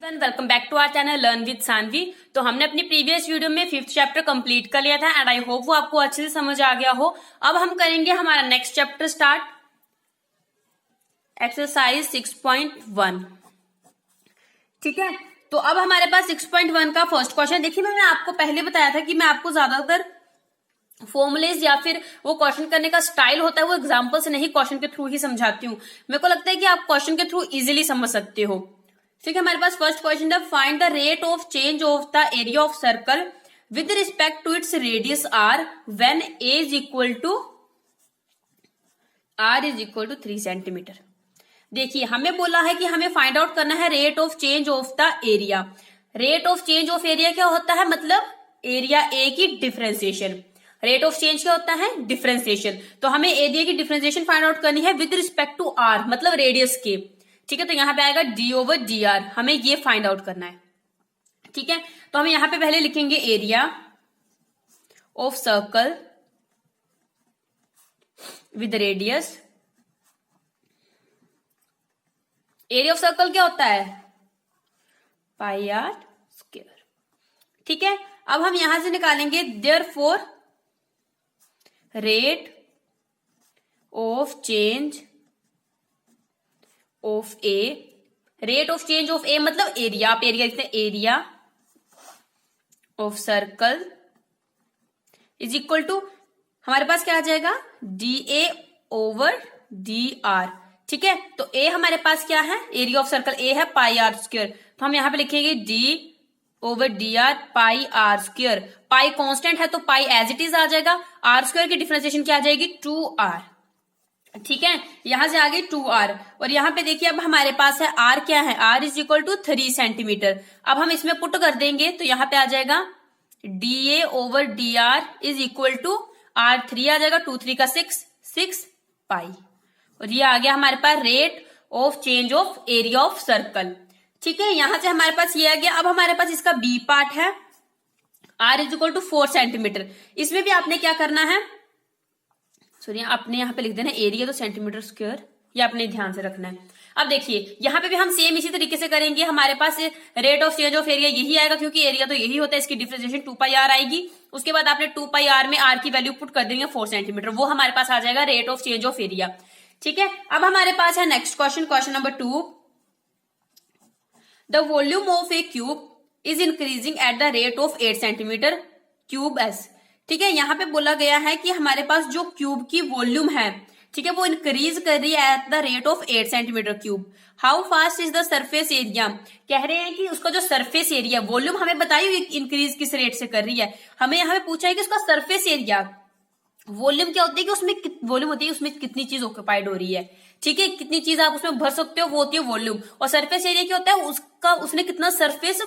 Welcome back to our channel learn with Sanvi. तो हमने अपनी प्रीवियस वीडियो में 5th चैप्टर कंप्लीट कर लिया था एंड आई होप वो आपको अच्छे से समझ आ गया हो। अब हम करेंगे हमारा नेक्स्ट चैप्टर स्टार्ट, एक्सरसाइज 6.1। ठीक है, तो अब हमारे पास 6.1 का फर्स्ट क्वेश्चन। देखिए, मैंने आपको पहले बताया था कि मैं आपको ज्यादातर फॉर्मुलेज या फिर वो क्वेश्चन करने का स्टाइल होता है वो एग्जाम्पल से नहीं, क्वेश्चन के थ्रू ही समझाती हूँ। मेरे को लगता है कि आप क्वेश्चन के थ्रू इजिली समझ सकते हो। ठीक है, हमारे पास फर्स्ट क्वेश्चन है, find the rate of change of the area of circle with respect to its radius R when A is equal to 3 centimetre. देखिए, हमें बोला है कि हमें फाइंड आउट करना है rate of change of the area. Rate of change of area क्या होता है? मतलब एरिया ए की डिफरेंशिएशन। रेट ऑफ चेंज क्या होता है? डिफरेंशिएशन। तो हमें एरिया की डिफरेंशिएशन फाइंड आउट करनी है विद रिस्पेक्ट टू आर, मतलब रेडियस के। ठीक है, तो यहां पे आएगा d/dr, हमें ये फाइंड आउट करना है। ठीक है, तो हम यहां पे पहले लिखेंगे area of circle with radius. Area of circle क्या होता है? πr²। ठीक है, अब हम यहां से निकालेंगे therefore rate of change of A. Rate of change of A मतलब एरिया, आप एरिया लिखते हैं, area of circle is equal to, हमारे पास क्या आ जाएगा? DA/dr। ठीक है, तो ए हमारे पास क्या है? एरिया ऑफ सर्कल ए है πr²। तो हम यहां पे लिखेंगे D/dr πr²। पाई कांस्टेंट है तो पाई एज इट इज आ जाएगा। r² की डिफरेंशिएशन क्या आ जाएगी? 2r। ठीक है, यहां से आगे 2r, और यहां पे देखिए अब हमारे पास है r क्या है? r is equal to 3 centimetre. अब हम इसमें पुट कर देंगे तो यहां पे आ जाएगा DA/dr is equal to r3 आ जाएगा, 2 3 का 6 पाई, और ये आ गया हमारे पास rate of change of area of circle. ठीक है, यहां से हमारे पास ये आ गया। अब हमारे पास इसका बी पार्ट है, r is equal to 4 centimetre. इसमें भी आपने क्या करना है? सॉरी, आपने यहाँ पे लिख देना एरिया तो सेंटीमीटर स्क्वायर, ये आपने ध्यान से रखना है। अब देखिए, यहाँ पे भी हम सेम इसी तरीके से करेंगे। हमारे पास rate of change of area यही आएगा, क्योंकि एरिया तो यही होता है, इसकी डिफरेंशिएशन 2πr आएगी। उसके बाद आपने 2πr में r की वैल्यू पुट कर देंगे 4 सेंटीमीटर, वो हमारे पास आ जाएगा rate of change of area. ठीक है, अब हमारे पास है next question, question number 2। The volume of a cube is increasing at the rate of 8 centimetre cube S. ठीक है, यहां पे बोला गया है कि हमारे पास जो क्यूब की वॉल्यूम है, ठीक है, वो इंक्रीज कर रही है at the rate of 8 centimetre cube. How fast is the surface area? कह रहे हैं कि उसका जो सरफेस एरिया, वॉल्यूम हमें बताई हुई इंक्रीज किस रेट से कर रही है, हमें यहाँ पे पूछा है कि उसका सरफेस एरिया। वॉल्यूम क्या होती है कि उसमें वॉल्यूम होती है, उसमें कितनी चीज ऑक्यूपाइड हो रही है। ठीक है, कितनी चीज आप उसमें भर सकते हो, वो होती है वॉल्यूम। और सरफेस एरिया क्या होता है? उसका उसने कितना सरफेस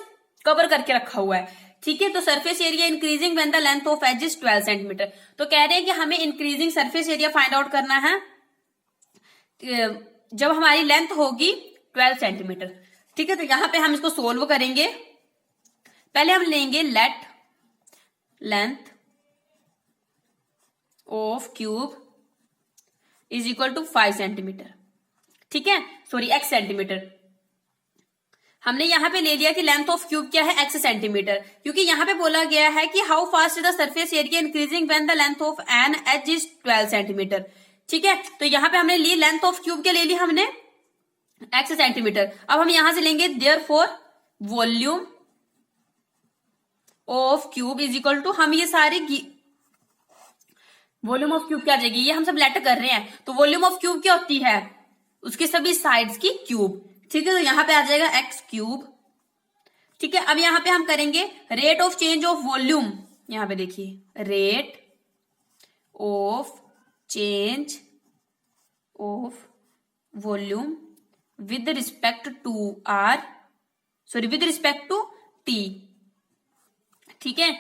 कवर करके रखा हुआ है। ठीक है, तो surface area increasing when the length of edge is 12 centimetre. तो कह रहे हैं कि हमें increasing surface area find out करना है जब हमारी लेंथ होगी 12 सेंटीमीटर। ठीक है, तो यहां पे हम इसको सोल्व करेंगे। पहले हम लेंगे let length of cube is equal to 5 centimetre. ठीक है, सॉरी x सेंटीमीटर। हमने यहां पे ले लिया कि लेंथ ऑफ क्यूब क्या है? x सेंटीमीटर, क्योंकि यहां पे बोला गया है कि how fast is the surface area increasing when the length of an edge is 12 centimetre. ठीक है, तो यहां पे हमने ली लेंथ ऑफ क्यूब क्या ले ली हमने? x centimetre. अब हम यहां से लेंगे therefore volume of cube is equal to, हम ये सारी वॉल्यूम ऑफ क्यूब क्या आ जाएगी? ये हम सब लेटर कर रहे हैं, तो वॉल्यूम ऑफ क्यूब क्या होती है? उसके सभी साइड्स की क्यूब। ठीक है, तो यहां पे आ जाएगा x³। ठीक है, अब यहां पे हम करेंगे rate of change of volume. यहां पे देखिए, rate of change of volume with respect to R, sorry with respect to T. ठीक है,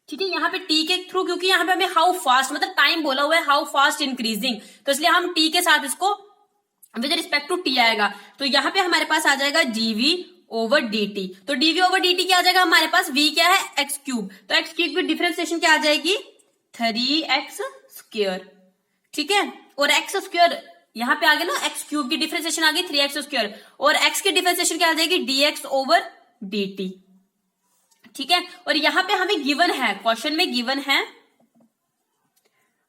ठीक है, यहाँ पे टी के थ्रू, क्योंकि यहाँ पे हमें हाउ फास्ट मतलब टाइम बोला हुआ है, हाउ फास्ट इंक्रीजिंग, तो इसलिए हम टी के साथ इसको विद रिस्पेक्ट टू टी आएगा। तो यहाँ पे हमारे पास आ जाएगा dv/dt। तो dv/dt क्या आ जाएगा? हमारे पास v क्या है? x³। तो x³ की डिफरेंशिएशन क्या आ जाएगी? 3x²। ठीक है, और x² यहाँ पे आ गया ना एक्स क्यूब की डिफरेंशिएशन आ गई 3x², और एक्स की डिफरेंशिएशन क्या आ जाएगी dx ओवर dt। ठीक है, और यहाँ पे हमें गिवन है, क्वेश्चन में गिवन है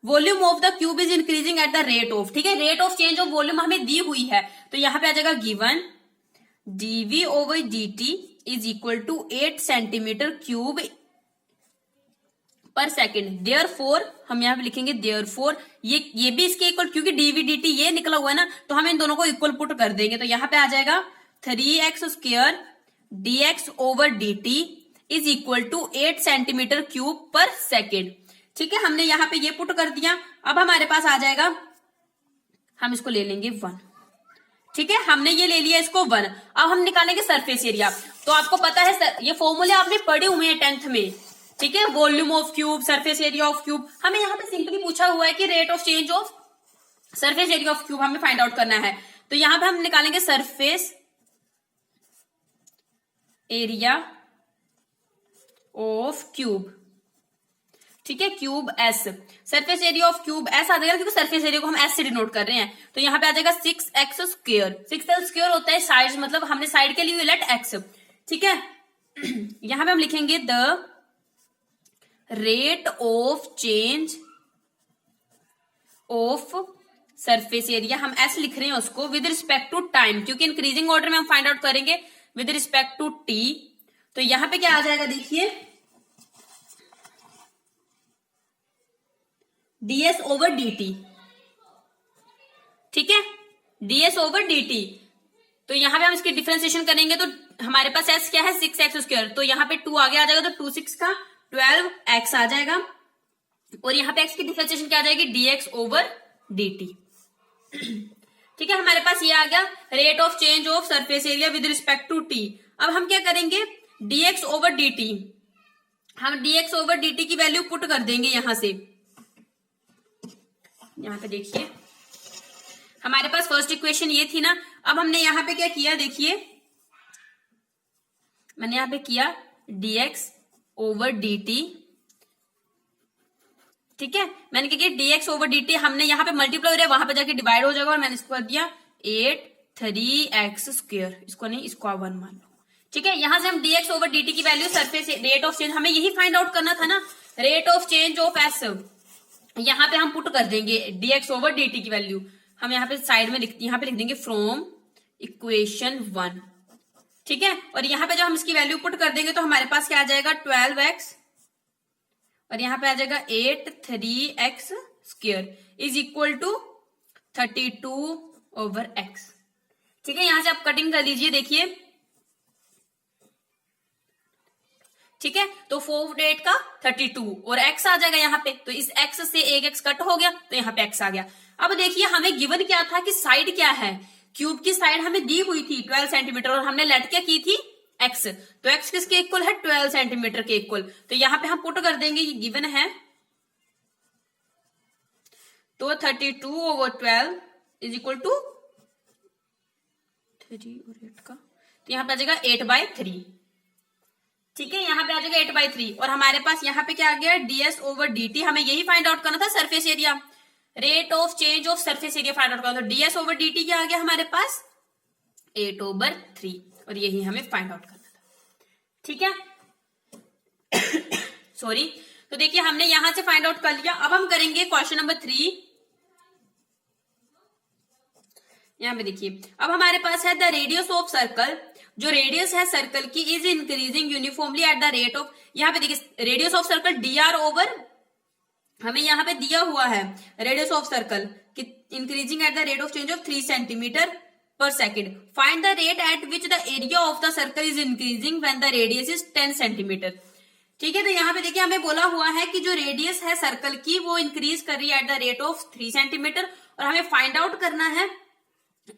volume of the cube is increasing at the rate of, ठीक है, rate of change of volume हमें दी हुई है, तो यहाँ पे आ जाएगा given dv over dt is equal to 8 centimetre cube per second. Therefore हम यहाँ पे लिखेंगे देयरफॉर, ये भी इसके इक्वल, क्योंकि dv dt ये निकला हुआ है ना, तो हम इन दोनों को इक्वल पुट कर देंगे, तो यहाँ पे आ जाएगा 3x² dx over dt is equal to 8 centimetre cube per second. ठीक है, हमने यहाँ पे ये पुट कर दिया। अब हमारे पास आ जाएगा, हम इसको ले लेंगे 1। ठीक है, हमने ये ले लिया इसको 1। अब हम निकालेंगे सरफेस एरिया। तो आपको पता है ये फॉर्मूले आपने पढ़े हुए हैं 10th में। ठीक है, volume of cube, surface area of cube. हमें यहाँ पे सिंपली पूछा हुआ है कि rate of change of surface area of cube हमें फाइंड आउट करना है। तो यहाँ पे हम निकालेंगे सरफेस एरिया ऑफ क्यूब। ठीक है, cube S, surface area of cube S आ जाएगा, क्योंकि सरफेस एरिया को हम एस से डिनोट कर रहे हैं। तो यहाँ पे आ जाएगा 6x²। 6x² होता है साइड, मतलब हमने साइड के लिए लेट x। ठीक है, यहां पे हम लिखेंगे the rate of change of surface area, हम एस लिख रहे हैं उसको विद रिस्पेक्ट टू टाइम, क्योंकि इंक्रीजिंग ऑर्डर में हम फाइंड आउट करेंगे विद रिस्पेक्ट टू टी। तो यहां पे क्या आ जाएगा, देखिए ds ओवर dt। ठीक है, ds ओवर dt। तो यहां पे हम इसकी डिफरेंशिएशन करेंगे, तो हमारे पास s क्या है 6x², तो यहाँ पे 2 आगे आ जाएगा, तो 2 6 का 12x आ जाएगा, और यहाँ पे x की डिफरेंशिएशन क्या आ जाएगी dx ओवर dt। ठीक है, हमारे पास ये आ गया rate of change of surface area with respect to t। अब हम क्या करेंगे, dx ओवर dt, हम dx ओवर dt की वैल्यू पुट कर देंगे यहां से। यहाँ पे देखिए हमारे पास फर्स्ट इक्वेशन ये थी ना, अब हमने यहाँ पे क्या किया, देखिए मैंने यहाँ पे किया dx ओवर dt। ठीक है, मैंने क्या किया dx ओवर dt, हमने यहाँ पे मल्टीप्लाई हो रहा है, वहां पे जाके डिवाइड हो जाएगा, और मैंने इसको कर दिया 8 3x², इसको नहीं, इसको 1 मान लो। ठीक है, यहां से हम dx ओवर dt की value surface rate of change, हमें यही फाइंड आउट करना था ना, rate of change of S, यहाँ पे हम पुट कर देंगे dx ओवर dt की वैल्यू। हम यहाँ पे साइड में यहाँ पे लिख देंगे फ्रॉम इक्वेशन 1। ठीक है, और यहाँ पे जब हम इसकी वैल्यू पुट कर देंगे तो हमारे पास क्या आ जाएगा 12x, और यहाँ पे आ जाएगा 8 3x² is equal to 32 over x। ठीक है, यहां से आप कटिंग कर लीजिए, देखिए। ठीक है, तो 4 8 का 32 और x आ जाएगा यहाँ पे, तो इस x से एक x कट हो गया, तो यहाँ पे x आ गया। अब देखिए हमें गिवन क्या था कि साइड क्या है, क्यूब की साइड हमें दी हुई थी 12 सेंटीमीटर, और हमने लेट क्या की थी x, तो x किसके इक्वल है 12 सेंटीमीटर के इक्वल। तो यहाँ पे हम पुट कर देंगे, ये गिवन है, तो 32 ओवर 12 इज इक्वल टू 3 और 8 का, तो यहाँ पे आ जाएगा 8/3। ठीक है, यहाँ पे आ जाएगा 8/3, और हमारे पास यहाँ पे क्या आ गया ds ओवर dt, हमें यही फाइंड आउट करना था surface area, rate of change of surface area find out करना था। ds ओवर dt क्या आ गया हमारे पास 8/3, और यही हमें फाइंड आउट करना था। ठीक है, सॉरी। तो देखिए हमने यहां से फाइंड आउट कर लिया। अब हम करेंगे क्वेश्चन नंबर 3। यहाँ पे देखिए, अब हमारे पास है द रेडियस ऑफ सर्कल, जो रेडियस है सर्कल की is increasing uniformly at the rate of, यहाँ पे देखिए radius of circle dr over, हमें यहाँ पे दिया हुआ है रेडियस ऑफ सर्कल कि increasing at the rate of change of 3 centimetre per second. Find the rate at which the area of the circle is increasing when the radius is 10 centimetre. ठीक है, तो यहाँ पे देखिए हमें बोला हुआ है कि जो रेडियस है सर्कल की वो इंक्रीज कर रही है at the rate of 3 centimetre, और हमें फाइंड आउट करना है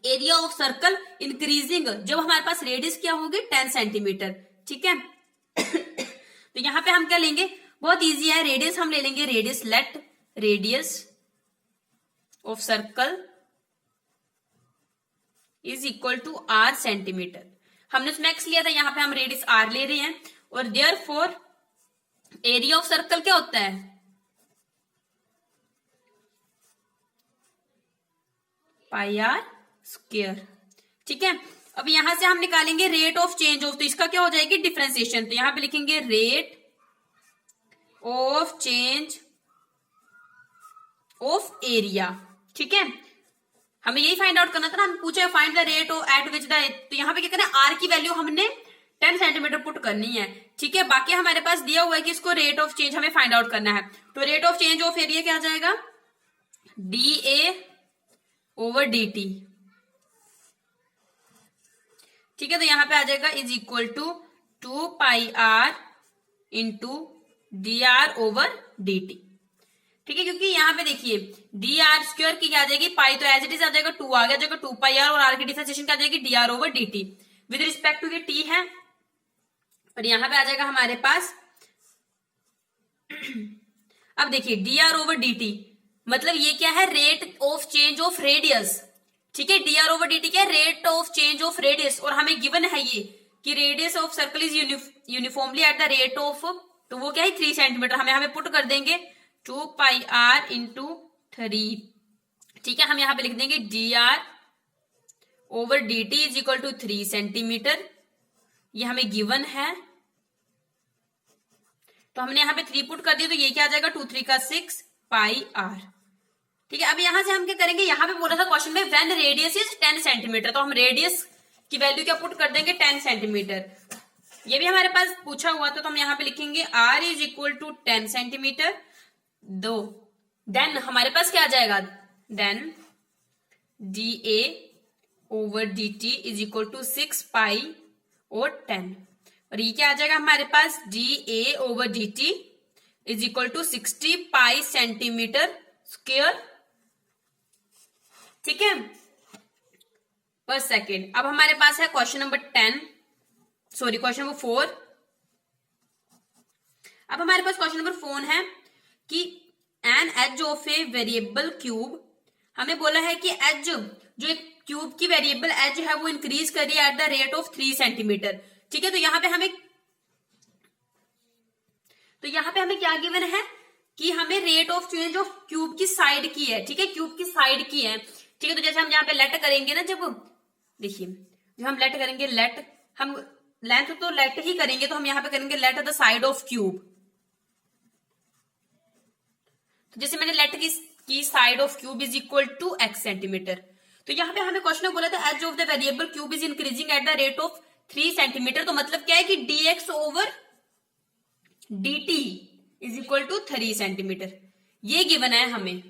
एरिया ऑफ सर्कल इंक्रीजिंग जब हमारे पास रेडियस क्या होगी 10 सेंटीमीटर। ठीक है, तो यहां पे हम क्या लेंगे, बहुत इजी है, रेडियस हम ले लेंगे, radius let radius of circle is equal to r centimetre. हमने उसमें x लिया था, यहां पे हम रेडियस r ले रहे हैं, और देयरफॉर एरिया ऑफ सर्कल क्या होता है पाई आर स्क्वायर। ठीक है, अब यहां से हम निकालेंगे रेट ऑफ चेंज ऑफ, तो इसका क्या हो जाएगी डिफरेंशिएशन, तो यहां पे लिखेंगे rate of change of area. ठीक है, हमें यही फाइंड आउट करना था ना, हम पूछे find the rate of eight which the, तो यहाँ पे क्या करना है, आर की वैल्यू हमने 10 सेंटीमीटर पुट करनी है। ठीक है, बाकी हमारे पास दिया हुआ है कि इसको रेट ऑफ चेंज हमें फाइंड आउट करना है, तो rate of change of area क्या आ जाएगा, D A over D T. ठीक है, तो यहां पे आ जाएगा is equal to 2 pi R into D R over D T. ठीक है, क्योंकि यहाँ पे देखिए डी आर स्क्वायर की क्या आ जाएगी, पाई तो एज इट इज आ जाएगा 2 आ गया, जाएगा 2 पाई आर, और आर की डिफरेंशिएशन क्या आ जाएगी D R over D T with respect to ये टी है, और यहाँ पे आ जाएगा हमारे पास अब देखिए D R over D T मतलब ये क्या है, rate of change of radius. ठीक है, D R over D T क्या है, rate of change of radius, और हमें गिवन है ये कि radius of circle is uniformly at the rate of, तो वो क्या है 3 सेंटीमीटर, हमें पुट कर देंगे 2 पाई आर इंटू 3। ठीक है, हम यहां पे लिख देंगे D R over D T is equal to 3 centimetre, ये हमें गिवन है, तो हमने यहां पे 3 पुट कर दिया, तो ये क्या आ जाएगा 2 3 का 6 पाई आर। ठीक है, अब यहां से हम क्या करेंगे, यहां पे बोला था क्वेश्चन में व्हेन रेडियस इज 10 सेंटीमीटर, तो हम रेडियस की वैल्यू क्या पुट कर देंगे 10 सेंटीमीटर, ये भी हमारे पास पूछा हुआ था, तो हम यहां पे लिखेंगे R is equal to 10 centimetre दो, देन हमारे पास क्या आ जाएगा, then D A over D T is equal to 6 pi और 10, और ये क्या आ जाएगा हमारे पास D A over D T is equal to 60 pi centimetre square. ठीक है, पर सेकेंड। अब हमारे पास है क्वेश्चन नंबर 4। अब हमारे पास क्वेश्चन नंबर 4 है कि an edge of a variable cube, हमें बोला है कि एज जो एक क्यूब की वेरिएबल एज है वो इंक्रीज करिए eight the rate of 3 centimetre. ठीक है, तो यहां पे हमें क्या गिवन है कि हमें rate of change of cube की साइड की है। ठीक है, क्यूब की साइड की है। ठीक है, तो जैसे हम यहाँ पे लेट करेंगे ना, जब देखिए जब हम लेट करेंगे, लेट हम लेंथ तो लेट ही करेंगे, तो हम यहाँ पे करेंगे let the side of cube. तो जैसे मैंने लेट की side of cube is equal to x centimetre, तो यहाँ पे हमें क्वेश्चन बोला था edge of the variable cube is increasing at the rate of 3 centimetre, तो मतलब क्या है कि dx over dt is equal to 3 centimetre, ये गिवन है हमें।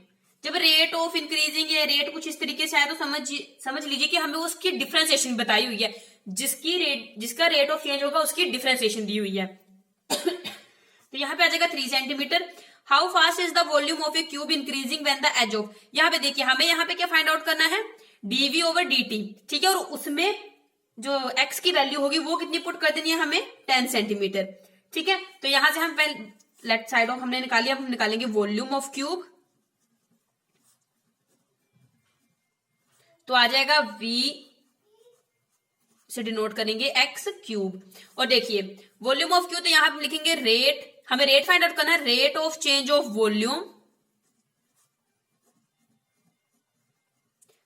जब रेट ऑफ इंक्रीजिंग या रेट कुछ इस तरीके से आया, तो समझ लीजिए कि हमें उसकी डिफरेंशिएशन बताई हुई है, जिसका रेट ऑफ चेंज होगा उसकी डिफरेंशिएशन दी हुई है। तो यहाँ पे आ जाएगा 3 centimetre. How fast is the volume of a cube increasing when the edge of, यहाँ पे देखिए हमें यहाँ पे क्या फाइंड आउट करना है, dv ओवर dt। ठीक है, और उसमें जो x की वैल्यू होगी वो कितनी पुट कर देनी है हमें 10 सेंटीमीटर। ठीक है, तो यहां से हम लेफ्ट साइड ऑफ हमने निकाली, अब हम निकालेंगे वॉल्यूम ऑफ क्यूब, तो आ जाएगा v से डिनोट करेंगे x क्यूब, और देखिए वॉल्यूम ऑफ क्यूब, तो यहां पे लिखेंगे रेट, हमें रेट फाइंड आउट करना है, rate of change of volume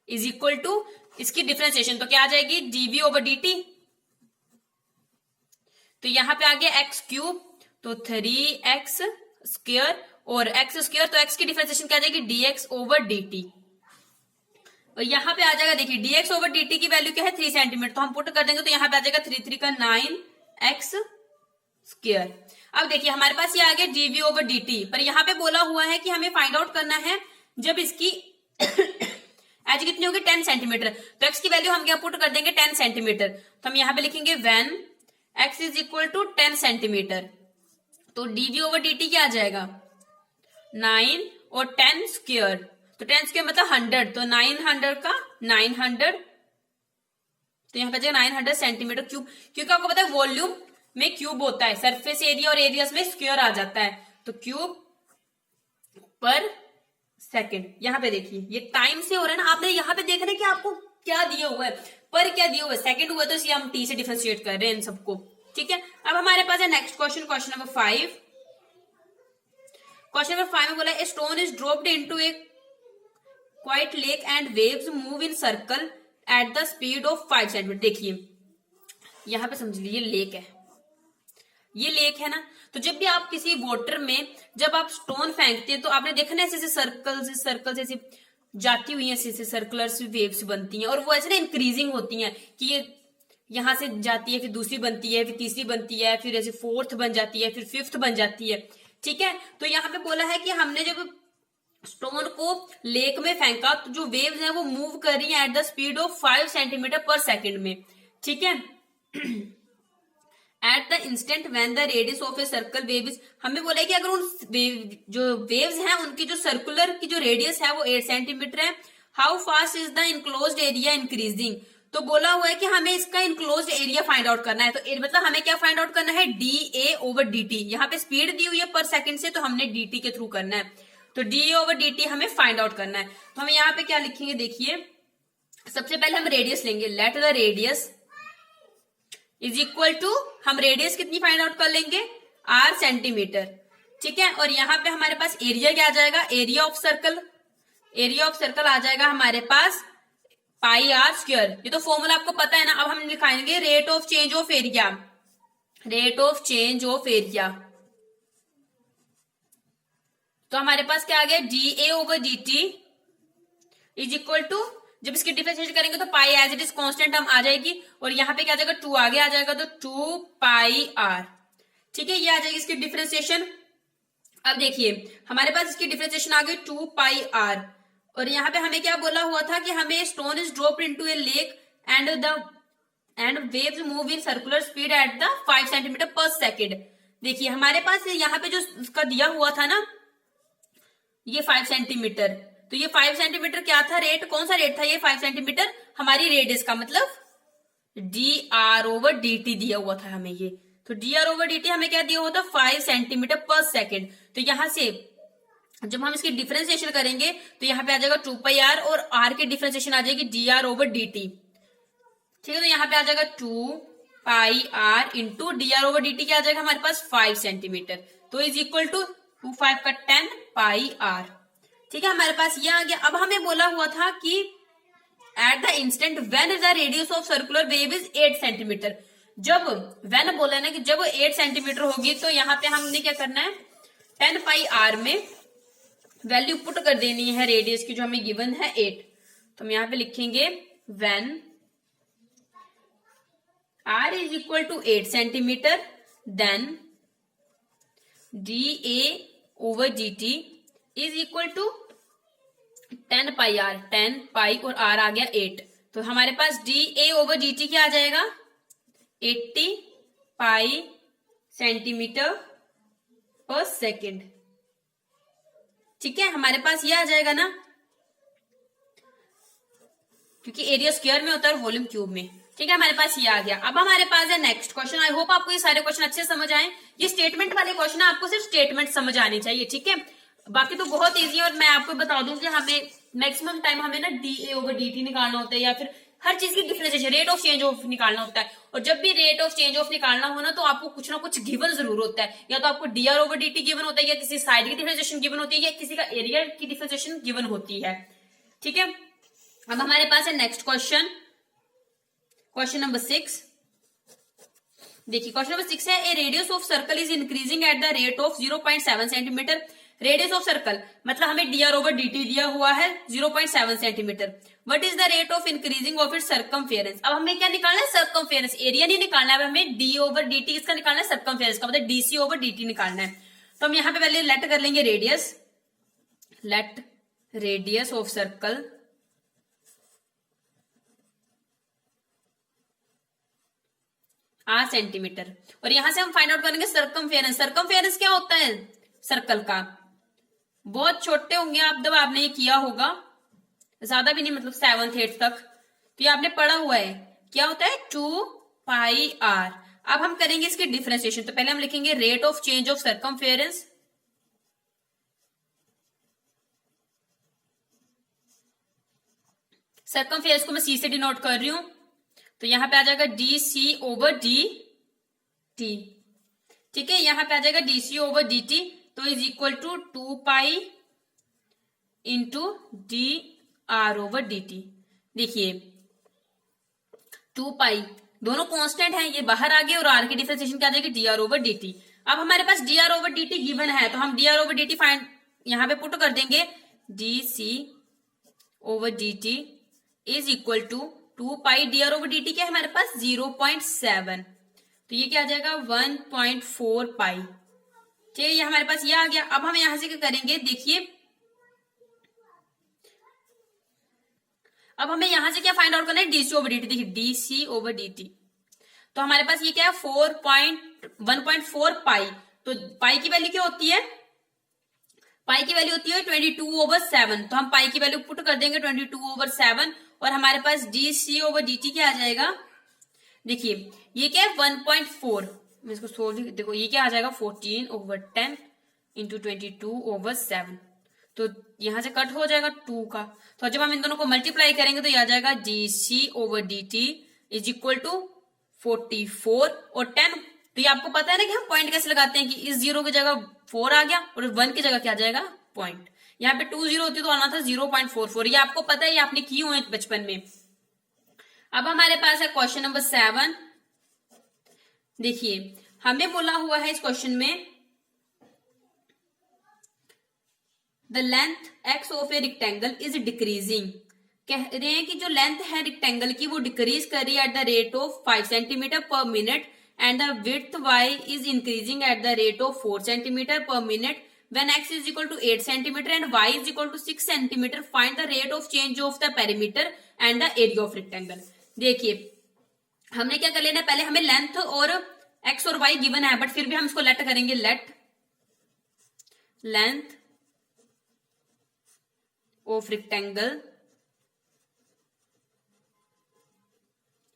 is equal to इसकी डिफरेंशिएशन, तो क्या आ जाएगी dv ओवर dt, तो यहां पे आ गया x क्यूब, तो 3x स्क्वायर, और x स्क्वायर तो x की डिफरेंशिएशन क्या आ जाएगी dx ओवर dt, और यहां पे आ जाएगा देखिए dx ओवर dt की वैल्यू क्या है 3 सेंटीमीटर, तो हम पुट कर देंगे, तो यहां पे आ जाएगा 3 3 का 9x स्क्वायर। अब देखिए हमारे पास ये आ गया dv ओवर dt, पर यहां पे बोला हुआ है कि हमें फाइंड आउट करना है जब इसकी एज कितनी होगी 10 सेंटीमीटर, तो x की वैल्यू हम क्या पुट कर देंगे 10 सेंटीमीटर, तो हम यहां पे लिखेंगे when x is equal to 10 centimetre, तो dv ओवर dt क्या आ जाएगा 9 और 10 स्क्वायर, तो 10 स्क्वायर मतलब 100, तो 900 का 900, तो यहाँ पे जाएगा 900 सेंटीमीटर क्यूब, क्योंकि आपको पता है वॉल्यूम में क्यूब होता है, सरफेस एरिया और एरियाज में स्क्वायर आ जाता है, तो क्यूब पर सेकंड। यहाँ पे देखिए ये टाइम से हो रहा है ना, आपने यहाँ पे देखना है कि आपको क्या दिया हुआ है, पर क्या दिया हुआ है, सेकंड हुआ, तो इसलिए हम टी से डिफरेंशिएट कर रहे हैं इन सबको। ठीक है, अब हमारे पास है next question, question number 5। Question number 5 में बोला a stone is dropped into A quite lake and waves move in circle at the speed of 5 centimetre. देखिए यहां पे समझ लीजिए लेक है, ये लेक है ना, तो जब भी आप किसी वाटर में जब आप स्टोन फेंकते हैं तो आपने देखा ना ऐसे ऐसे सर्कल्स ऐसे जाती हुई ऐसे ऐसे सर्कुलर वेव्स बनती हैं, और वो ऐसे ना इंक्रीजिंग होती हैं कि ये यहां से जाती है, फिर दूसरी बनती है, फिर तीसरी बनती है, फिर ऐसे फोर्थ बन जाती है, फिर फिफ्थ बन जाती है। ठीक है, तो यहाँ पे बोला है कि हमने जब स्टोन को लेक में फेंका तो जो वेव्स हैं वो मूव कर रही हैं at the speed of 5 centimetre per second में। ठीक है, at the instant when the radius of a circle wave is, हमें बोला है कि अगर उन जो वेव्स हैं उनकी जो सर्कुलर की जो रेडियस है वो 8 सेंटीमीटर है, how fast is the enclosed area increasing. तो बोला हुआ है कि हमें इसका इनक्लोज्ड एरिया फाइंड आउट करना है, तो मतलब हमें क्या फाइंड आउट करना है, D A over D T. यहाँ पे स्पीड दी हुई है पर सेकंड से, तो हमने डी टी के थ्रू करना है, तो D A over D T हमें फाइंड आउट करना है। तो हम यहाँ पे क्या लिखेंगे, देखिए सबसे पहले हम रेडियस लेंगे, let the radius is equal to, हम रेडियस कितनी फाइंड आउट कर लेंगे, आर सेंटीमीटर। ठीक है, और यहाँ पे हमारे पास एरिया क्या आ जाएगा, area of circle, area of circle आ जाएगा हमारे पास पाई आर स्क्वायर। ये तो फॉर्मूला आपको पता है ना। अब हम लिखाएंगे rate of change of area, rate of change of area, तो हमारे पास क्या आ गया, D A over D T is equal to, जब इसकी डिफरेंशिएशन करेंगे तो pi as it is constant हम आ जाएगी, और यहाँ पे क्या आ जाएगा, 2 आगे आ जाएगा, तो 2 पाई आर। ठीक है, ये आ जाएगी इसकी डिफरेंशिएशन। अब देखिए हमारे पास इसकी डिफरेंशिएशन आ गई 2 पाई आर, और यहाँ पे हमें क्या बोला हुआ था कि हमें stone is dropped into A lake and waves move in circular speed at the 5 centimetre per second. देखिए हमारे पास यहाँ पे जो इसका दिया हुआ था ना, ये 5 सेंटीमीटर, तो ये 5 सेंटीमीटर क्या था रेट, कौन सा रेट था, ये 5 सेंटीमीटर हमारी रेडियस का, मतलब D R over D T दिया हुआ था हमें ये, तो D R over D T हमें क्या दिया हुआ था, 5 सेंटीमीटर पर सेकेंड। तो यहां से जब हम इसकी डिफरेंशिएशन करेंगे तो यहाँ पे आ जाएगा 2 पाई आर, और आर की डिफरेंशिएशन आ जाएगी D R over D T. ठीक है, तो यहाँ पे आ जाएगा 2 pi R into D R over D T, क्या आ जाएगा हमारे पास 5 सेंटीमीटर, तो इज इक्वल टू 2 5 का 10 पाई आर। ठीक है, हमारे पास ये आ गया। अब हमें बोला हुआ था कि at the instant when the radius of circular wave is 8 centimetre, जब व्हेन बोला है ना कि जब 8 सेंटीमीटर होगी, तो यहाँ पे हमने क्या करना है, 10 पाई आर में वैल्यू पुट कर देनी है रेडियस की जो हमें गिवन है 8। तो हम यहाँ पे लिखेंगे when R is equal to 8 centimetre, then D A over D T is equal to 10 pi R, 10 pi और आर आ गया 8, तो हमारे पास D A over D T क्या आ जाएगा, 80 पाई सेंटीमीटर पर सेकेंड। ठीक है, हमारे पास ये आ जाएगा ना, क्योंकि एरिया स्क्वायर में होता है और वॉल्यूम क्यूब में। ठीक है, हमारे पास ये आ गया। अब हमारे पास है नेक्स्ट क्वेश्चन। आई होप आपको ये सारे क्वेश्चन अच्छे समझ आए। ये स्टेटमेंट वाले क्वेश्चन है, आपको सिर्फ स्टेटमेंट समझ आनी चाहिए। ठीक है, बाकी तो बहुत इजी है, और मैं आपको बता दूं कि हमें मैक्सिमम टाइम हमें ना D A over D T निकालना होता है, या फिर हर चीज की differentiation, rate of change of निकालना होता है। और जब भी रेट ऑफ चेंज ऑफ निकालना हो ना, तो आपको कुछ ना कुछ गिवन जरूर होता है, या तो आपको D R over D T given होता है, या किसी साइड की डिफरेंशिएशन गिवन होती है, या किसी का एरिया की डिफरेंशिएशन गिवन होती है। ठीक है, अब हमारे पास है नेक्स्ट क्वेश्चन, क्वेश्चन नंबर 6। देखिए क्वेश्चन नंबर 6 है, a radius of circle is increasing at the rate of 0.7 centimetre. Radius of circle मतलब हमें D R over D T दिया हुआ है 0.7 centimetre. What is the rate of increasing of its circumference. अब हमें क्या निकालना है, सर्कमफेरेंस, एरिया नहीं निकालना है, हमें डी ओवर डी टी इसका निकालना है, सर्कमफेरेंस का मतलब डीसी ओवर डी टी निकालना है। तो हम यहाँ पे पहले लेट कर लेंगे radius, let radius of circle R centimetre, और यहां से हम फाइंड आउट करेंगे सर्कमफेरेंस। सर्कमफेरेंस क्या होता है सर्कल का, बहुत छोटे होंगे आप, जब आपने ये किया होगा, ज्यादा भी नहीं, मतलब 7th 8th तक, तो ये आपने पढ़ा हुआ है, क्या होता है 2 पाई आर। अब हम करेंगे इसकी डिफरेंशिएशन, तो पहले हम लिखेंगे rate of change of circumference, circumference को मैं सी से डिनोट कर रही हूं, तो यहां पे आ जाएगा D C over D T. ठीक है, यहां पे आ जाएगा D C over D T, तो is equal to 2 pi into D R over D T. देखिए 2 पाई दोनों कांस्टेंट हैं, ये बाहर आ गए और आर की डिफरेंशिएशन क्या आ जाएगी D R over D T. अब हमारे पास D R over D T given है तो हम D R over D T find यहां पे पुट कर देंगे, D C over D T is equal to 2 pi D R over D T क्या है हमारे पास 0.7, तो ये क्या आ जाएगा 1.4 पाई। ठीक है, ये हमारे पास ये आ गया। अब हम यहां से क्या करेंगे, देखिए अब हमें यहां से क्या फाइंड आउट करना है, डीसी ओवर डी टी। देखिए डीसी ओवर डी टी तो हमारे पास ये क्या है 1.4 पाई, तो पाई की वैल्यू क्या होती है, पाई की वैल्यू होती है 22/7, तो हम पाई की वैल्यू पुट कर देंगे 22/7 और हमारे पास डीसी ओवर डी क्या आ जाएगा, देखिए ये क्या है 1.4, मैं इसको सोल्व, देखो ये क्या आ जाएगा 14/10 इंटू 22/7, तो यहां से कट हो जाएगा 2 का, तो जब हम इन दोनों को मल्टीप्लाई करेंगे तो ये आ जाएगा D C over D is equal to 44 और 10। तो ये आपको पता है ना कि हम पॉइंट कैसे लगाते हैं कि इस 0 की जगह 4 आ गया और 1 की जगह क्या आ जाएगा पॉइंट, यहाँ पे 2 0 होती तो आना था 0.44, ये आपको पता है, ये आपने की हुए बचपन में। अब हमारे पास है क्वेश्चन नंबर 7। देखिए हमें बोला हुआ है इस क्वेश्चन में the length x of a rectangle is decreasing, कह रहे हैं कि जो लेंथ है रेक्टेंगल की वो डिक्रीज कर रही है at the rate of 5 centimetre per minute and the width Y is increasing at the rate of 4 centimetre per minute when x is equal to 8 centimeter and y is equal to 6 centimeter, find the rate of change of the perimeter and the area of rectangle। देखिए हमने क्या कर लेना है, पहले हमें length और x और y गिवन है, बट फिर भी हम इसको लेट करेंगे, let length of rectangle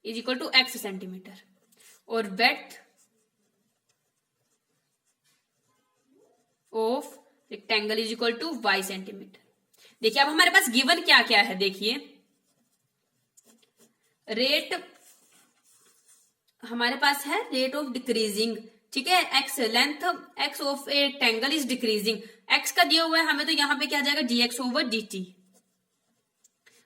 is equal to x centimetre और width of rectangle is equal to y centimetre. देखिए अब हमारे पास गिवन क्या क्या है, देखिए रेट हमारे पास है रेट ऑफ डिक्रीजिंग, ठीक है, x length x of a rectangle is decreasing, x का दिया हुआ है हमें, तो यहां पे क्या आ जाएगा dx ओवर dt,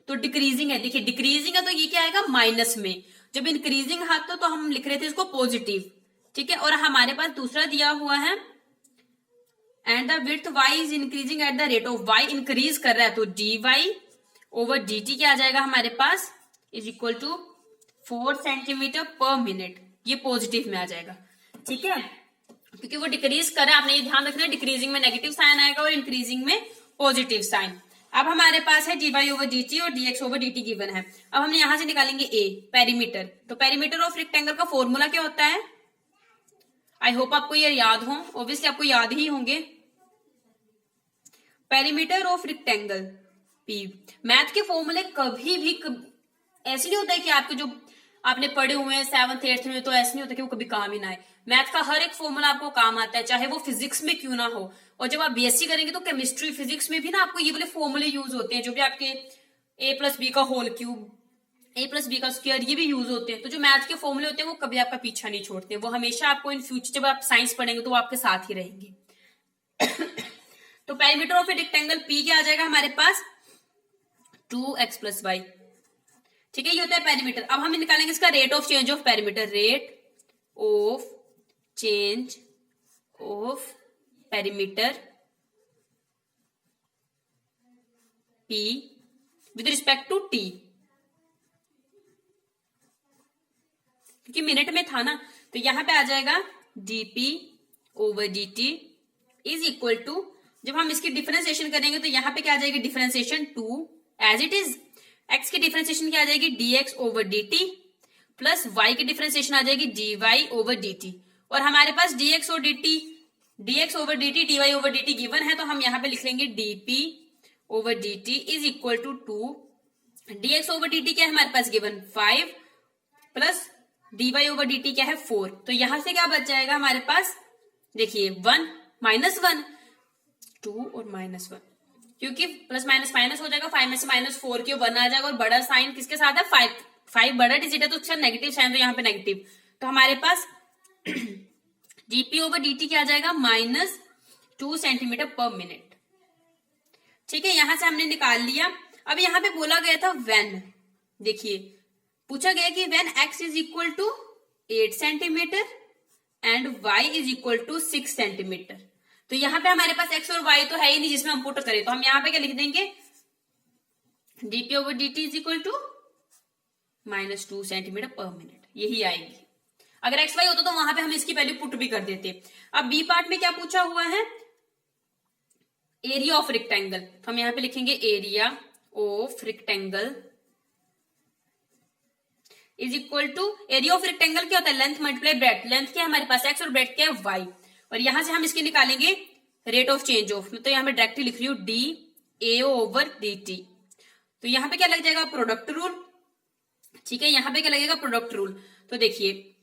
तो डिक्रीजिंग है, देखिए डिक्रीजिंग है तो ये क्या आएगा माइनस में, जब इंक्रीजिंग है तो हम लिख रहे थे इसको पॉजिटिव, ठीक है, और हमारे पास दूसरा दिया हुआ है and the width y is increasing at the rate of y increase कर रहा है, तो dy ओवर dt क्या आ जाएगा हमारे पास is equal to 4 centimetre per minute, ये पॉजिटिव में आ जाएगा, ठीक है, क्योंकि वो डिक्रीज कर रहा है, आपने ये ध्यान रखना है, डिक्रीजिंग में नेगेटिव साइन आएगा और इंक्रीजिंग में पॉजिटिव साइन। अब हमारे पास है dy ओवर dt और dx ओवर dt गिवन है। अब हमने यहां से निकालेंगे a पेरीमीटर, तो पेरीमीटर ऑफ रेक्टेंगल का फॉर्मूला क्या होता है, आई होप आपको ये याद हो, ऑब्वियसली आपको याद ही होंगे, perimeter of rectangle P। Math के फॉर्मूले कभी भी ऐसे नहीं होता है कि आपके जो आपने पढ़े हुए हैं 7th 8th में, तो ऐसे नहीं होता कि वो कभी काम ही ना आए, मैथ का हर एक फॉर्मूला आपको काम आता है, चाहे वो फिजिक्स में क्यों ना हो, और जब आप बीएससी करेंगे तो केमिस्ट्री फिजिक्स में भी ना आपको ये वाले फॉर्मूले यूज होते हैं, जो भी आपके a+b का होल क्यूब, a+b का स्क्वायर, ये भी यूज होते हैं, तो जो मैथ के फॉर्मूले होते हैं वो कभी आपका पीछा नहीं छोड़ते, वो हमेशा आपको इन फ्यूचर जब आप साइंस पढ़ेंगे तो वो आपके साथ ही रहेंगे। तो perimeter of a rectangle P क्या आ जाएगा हमारे पास 2x + y, ठीक है, ये होता है पेरीमीटर। अब हम निकालेंगे इसका rate of change of perimeter, rate of change of perimeter P with respect to T, क्योंकि मिनट में था ना, तो यहां पे आ जाएगा dP over dt is equal to, जब हम इसकी डिफरेंशिएशन करेंगे तो यहां पे क्या आ जाएगी differentiation 2 as it is, x की डिफरेंशिएशन क्या आ जाएगी dx over dt plus y की डिफरेंशिएशन आ जाएगी dy ओवर dt, और हमारे पास dx और dx over dt dy over dt given है, तो हम यहां पे लिख लेंगे dp over dt is equal to 2, dx over dt क्या है हमारे पास given 5 plus dy over dt क्या है 4, तो यहां से क्या बच जाएगा हमारे पास, देखिए 1 -1 2 और -1, क्योंकि प्लस माइनस माइनस हो जाएगा, 5 में से -4 की 1 आ जाएगा, और बड़ा साइन किसके साथ है 5 बड़ा डिजिट है तो उसका नेगेटिव साइन, तो यहाँ पे नेगेटिव, तो हमारे पास dp ओवर dt क्या आ जाएगा -2 सेंटीमीटर पर मिनट, ठीक है, यहां से हमने निकाल लिया। अब यहाँ पे बोला गया था व्हेन, देखिए पूछा गया कि when x is equal to 8 centimetre and y is equal to 6 centimetre. तो यहाँ पे हमारे पास x और y तो है ही नहीं जिसमें हम पुट करें, तो हम यहाँ पे क्या लिख देंगे, dp over dt is equal to -2 centimetre per minute, यही आएगी। अगर एक्स वाई होता तो वहां पे हम इसकी वैल्यू पुट भी कर देते। अब बी पार्ट में क्या पूछा हुआ है, एरिया ऑफ रेक्टेंगल, तो हम यहां पे लिखेंगे area of rectangle is equal to, area of rectangle क्या होता है, लेंथ मल्टीप्लाई ब्रेड्थ, लेंथ क्या है हमारे पास एक्स और ब्रेड्थ क्या है वाई, और यहां से हम इसकी निकालेंगे रेट ऑफ चेंज ऑफ, तो यहां पे डायरेक्टली लिख रही हूं D A over D T. तो यहां पे क्या लग जाएगा, प्रोडक्ट रूल, ठीक है, यहां पे क्या लगेगा, प्रोडक्ट रूल। तो देखिए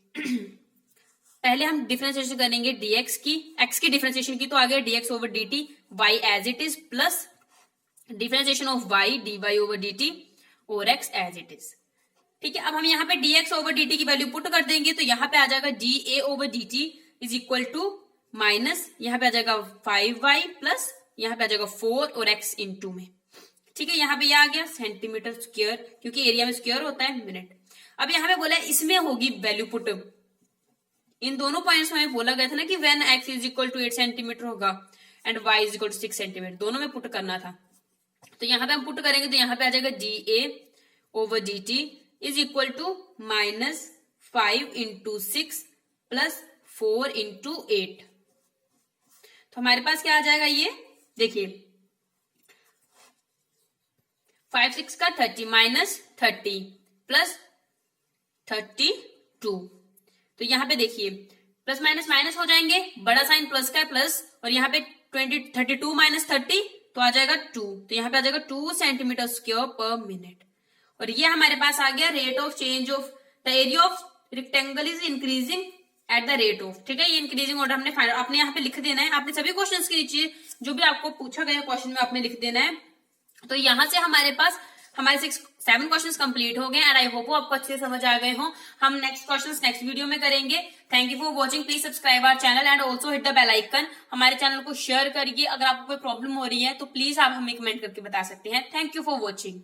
पहले हम डिफरेंशिएशन करेंगे dx की, x की डिफरेंशिएशन की तो आ गया dx over dt, y as it is plus differentiation of y dy over dt और x एज इट इज, ठीक है। अब हम यहाँ पे dx ओवर dt की वैल्यू पुट कर देंगे तो यहाँ पे आ जाएगा da over dt is equal to minus, यहाँ पे आ जाएगा 5y प्लस यहाँ पे आ जाएगा 4 और x इंटू में, ठीक है। यहाँ पे यह आ गया सेंटीमीटर स्क्वायर, क्योंकि एरिया में स्क्वायर होता है मिनट। अब यहाँ पे बोला है इसमें होगी वैल्यू पुट, इन दोनों पॉइंट्स में बोला गया था ना कि when x is equal to 8 centimetre होगा and y is equal to 6 centimetre, दोनों में पुट करना था। तो यहाँ पे हम पुट करेंगे तो यहाँ पे आ जाएगा da over dt is equal to -5 into 6 plus 4 into 8। तो हमारे पास क्या आ जाएगा, ये देखिए 5 6 का 30 माइनस 30 प्लस 32। तो यहाँ पे देखिए प्लस माइनस माइनस हो जाएंगे, बड़ा साइन प्लस का है प्लस, और यहाँ पे 32 माइनस 30 तो आ जाएगा 2, तो यहाँ पे आ जाएगा 2 सेंटीमीटर स्क्वायर पर मिनट। और ये हमारे पास आ गया rate of change of the area of rectangle is increasing at the rate of, ठीक है। ये इंक्रीजिंग ऑर्डर हमने फाइनल आपने यहाँ पे लिख देना है, आपने सभी क्वेश्चंस के नीचे जो भी आपको पूछा गया क्वेश्चन में आपने लिख देना है। तो यहाँ से हमारे पास हमारे 7 क्वेश्चंस कंप्लीट हो गए एंड आई होप आपको अच्छे से समझ आ गए हो। हम नेक्स्ट क्वेश्चंस नेक्स्ट वीडियो में करेंगे। Thank you for watching, please subscribe our channel and also hit the bell icon. हमारे चैनल को शेयर करिए, अगर आपको कोई प्रॉब्लम हो रही है तो प्लीज आप हमें कमेंट करके बता सकते हैं। Thank you for watching.